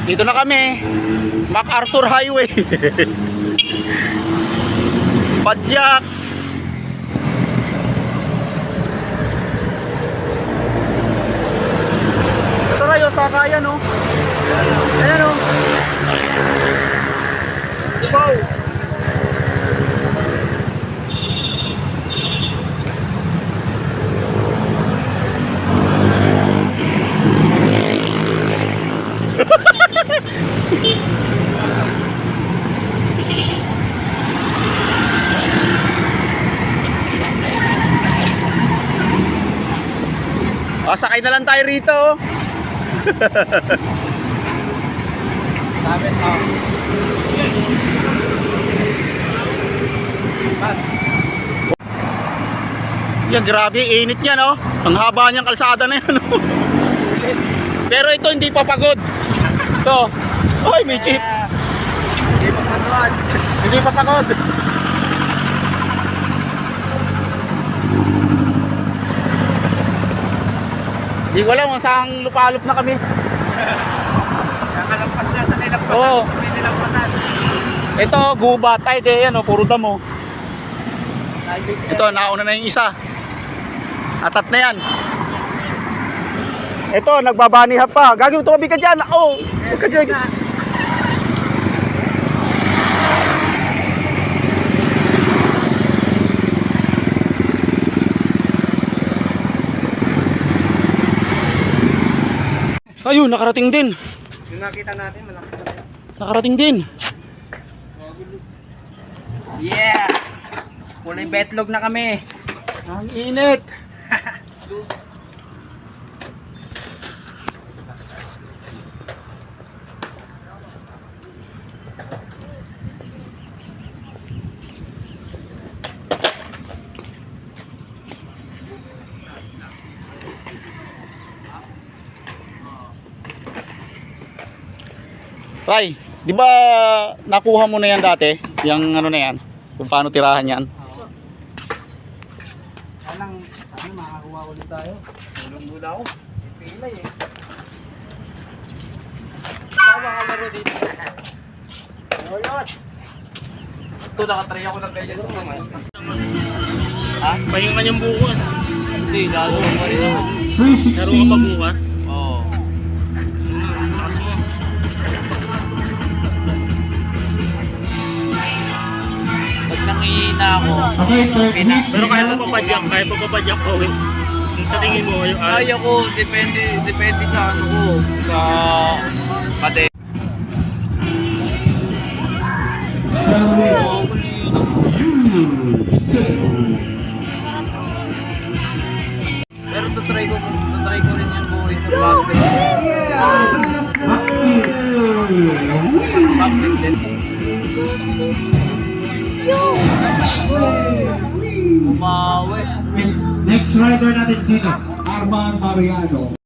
Dito na kami, MacArthur Highway. Padyak. Ito na yung sakayan, no? Ayan, no? Wow. Sakay na lang tayo rito. Dapat mo. Yan, grabe, init niya, no? Ang haba niyang kalsada na yan, no? Pero ito hindi pa pagod. Ito. Oy, may jeep. Hindi pa pagod. Hindi pa pagod. Hindi ko alam kung saan lupalop na kami. Kakalampas lang sa nilampasan. Oo. Sa may nilampasan. Ito, gubat. Ay, di yan, puro damo. Ito, nauna na yung isa. Atat na yan. Ito, nagbabanihap pa. Gagawin, tumabi ka dyan. Oh, huwag ka dyan. Ayun, nakarating din. Yung nakita natin, malaki na yun. Nakarating din. Yeah! Kulay betlog na kami. Ang init. Ray, di ba nakuha mo na yan dati? Yung ano na yan? Kung paano tirahan yan? Anong, saan makakuha ulit tayo? Sulong muna ako. Pilay eh. Tama ka laro dito. Oyos! Ito, nakatry ako ng ganyan sa mga. Ha? Pahingan yung bukas. Hindi, lalo pa rin ako. Laro ka pa bukas? Oo. Pag nangihina ako, Pero kaya mo papadyak, okay. Sa tingin mo, yung kaya ko, depende sa ano ko, sa pade. Pero tutry ko rin yung buhay sa backflip. Backflip din. Bumawi. Next rider natin sino? Arman Mariano.